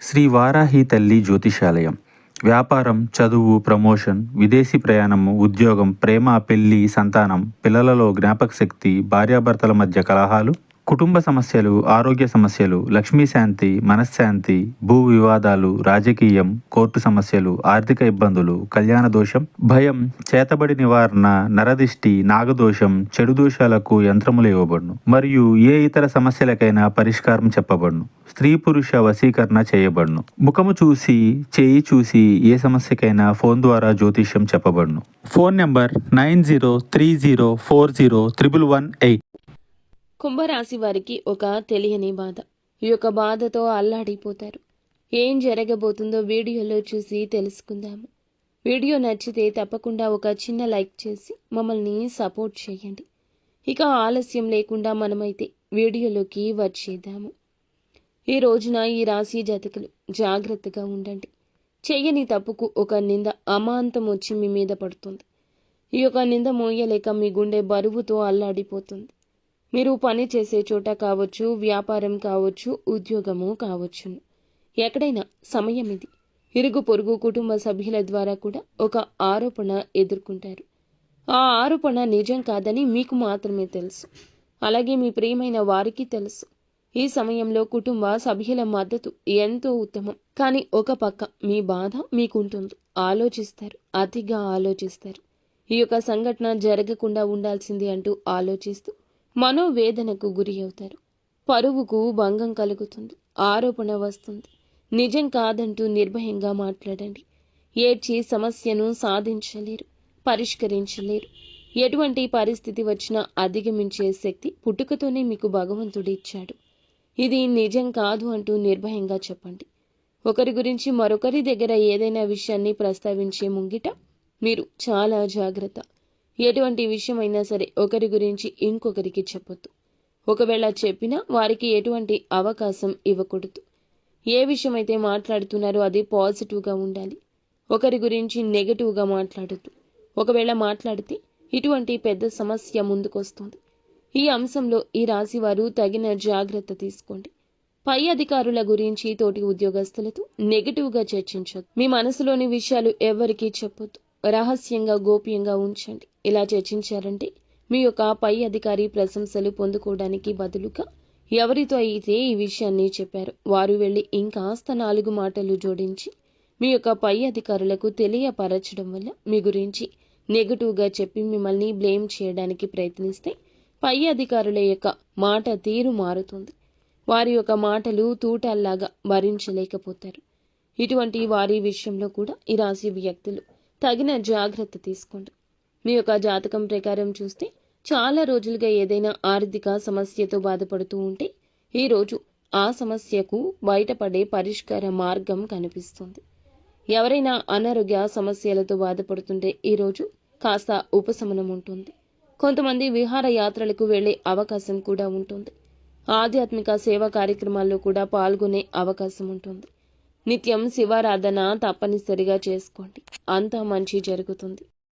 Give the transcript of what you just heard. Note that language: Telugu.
శ్రీ వారాహి తల్లి జ్యోతిషాలయం. వ్యాపారం, చదువు, ప్రమోషన్, విదేశీ ప్రయాణము, ఉద్యోగం, ప్రేమ, పెళ్లి, సంతానం, పిల్లలలో జ్ఞాపకశక్తి, భార్యాభర్తల మధ్య కలహాలు, కుటుంబ సమస్యలు, ఆరోగ్య సమస్యలు, లక్ష్మీ శాంతి, మనశ్శాంతి, భూ వివాదాలు, రాజకీయం, కోర్టు సమస్యలు, ఆర్థిక ఇబ్బందులు, కళ్యాణ దోషం, భయం, చేతబడి నివారణ, నరదిష్టి, నాగదోషం, చెడు దోషాలకు యంత్రములు ఇవ్వబడును మరియు ఏ ఇతర సమస్యలకైనా పరిష్కారం చెప్పబడును. స్త్రీ పురుష వశీకరణ చేయబడును. ముఖము చూసి, చేయి చూసి ఏ సమస్యకైనా ఫోన్ ద్వారా జ్యోతిష్యం చెప్పబడును. Phone number 9030401118. కుంభరాశి వారికి ఒక తెలియని బాధ. ఈ యొక్క బాధతో అల్లాడిపోతారు. ఏం జరగబోతుందో వీడియోలో చూసి తెలుసుకుందాము. వీడియో నచ్చితే తప్పకుండా ఒక చిన్న లైక్ చేసి మమ్మల్ని సపోర్ట్ చేయండి. ఇక ఆలస్యం లేకుండా మనమైతే వీడియోలోకి వచ్చేద్దాము. ఈ రోజున ఈ రాశి జాతకులు జాగ్రత్తగా ఉండండి. చెయ్యని తప్పుకు ఒక నింద అమాంతం వచ్చి మీ మీద పడుతుంది. ఈ యొక్క నింద మోయలేక మీ గుండె బరువుతో అల్లాడిపోతుంది. మీరు పని చేసే చోట కావచ్చు, వ్యాపారం కావచ్చు, ఉద్యోగము కావచ్చును, ఎక్కడైనా సమయం ఇది. ఇరుగు పొరుగు కుటుంబ సభ్యుల ద్వారా కూడా ఒక ఆరోపణ ఎదుర్కొంటారు. ఆ ఆరోపణ నిజం కాదని మీకు మాత్రమే తెలుసు, అలాగే మీ ప్రియమైన వారికి తెలుసు. ఈ సమయంలో కుటుంబ సభ్యుల మద్దతు ఎంతో ఉత్తమం. కానీ ఒక పక్క మీ బాధ మీకుంటుంది. ఆలోచిస్తారు, అతిగా ఆలోచిస్తారు. ఈ యొక్క సంఘటన జరగకుండా ఉండాల్సింది అంటూ ఆలోచిస్తూ మనోవేదనకు గురి అవుతారు. పరువుకు భంగం కలుగుతుంది. ఆరోపణ వస్తుంది. నిజం కాదంటూ నిర్భయంగా మాట్లాడండి. ఏడ్చి సమస్యను సాధించలేరు, పరిష్కరించలేరు. ఎటువంటి పరిస్థితి వచ్చినా అధిగమించే శక్తి పుట్టుకతోనే మీకు భగవంతుడు ఇచ్చాడు. ఇది నిజం కాదు అంటూ నిర్భయంగా చెప్పండి. ఒకరి గురించి మరొకరి దగ్గర ఏదైనా విషయాన్ని ప్రస్తావించే ముంగిట మీరు చాలా జాగ్రత్త. ఎటువంటి విషయమైనా సరే ఒకరి గురించి ఇంకొకరికి చెప్పొద్దు. ఒకవేళ చెప్పినా వారికి ఎటువంటి అవకాశం ఇవ్వకూడదు. ఏ విషయమైతే మాట్లాడుతున్నారో అది పాజిటివ్గా ఉండాలి. ఒకరి గురించి నెగటివ్గా మాట్లాడద్దు. ఒకవేళ మాట్లాడితే ఇటువంటి పెద్ద సమస్య ముందుకొస్తుంది. ఈ అంశంలో ఈ రాశి వారు తగిన జాగ్రత్త తీసుకోండి. పై అధికారుల గురించి, తోటి ఉద్యోగస్తులతో నెగటివ్గా చర్చించొద్దు. మీ మనసులోని విషయాలు ఎవరికీ చెప్పొద్దు. రహస్యంగా, గోప్యంగా ఉంచండి. ఇలా చర్చించారంటే మీ యొక్క పై అధికారి ప్రశంసలు పొందుకోవడానికి బదులుగా ఎవరితో అయితే ఈ విషయాన్ని చెప్పారు వారు వెళ్ళి ఇంకాస్త 4 మాటలు జోడించి మీ యొక్క పై అధికారులకు తెలియపరచడం వల్ల మీ గురించి నెగటివ్గా చెప్పి మిమ్మల్ని బ్లేమ్ చేయడానికి ప్రయత్నిస్తే పై అధికారుల యొక్క మాట తీరు మారుతుంది. వారి యొక్క మాటలు తూటాల్లాగా భరించలేకపోతారు. ఇటువంటి వారి విషయంలో కూడా ఈ రాశి వ్యక్తులు తగిన జాగ్రత్త తీసుకోండి. మీ యొక్క జాతకం ప్రకారం చూస్తే చాలా రోజులుగా ఏదైనా ఆర్థిక సమస్యతో బాధపడుతూ ఉంటే ఈరోజు ఆ సమస్యకు బయటపడే పరిష్కార మార్గం కనిపిస్తుంది. ఎవరైనా అనారోగ్య సమస్యలతో బాధపడుతుంటే ఈరోజు కాస్త ఉపశమనం ఉంటుంది. కొంతమంది విహార యాత్రలకు వెళ్లే అవకాశం కూడా ఉంటుంది. ఆధ్యాత్మిక సేవా కార్యక్రమాల్లో కూడా పాల్గొనే అవకాశం ఉంటుంది. నిత్యం శివారాధన తప్పనిసరిగా చేసుకోండి. అంతా మంచి జరుగుతుంది.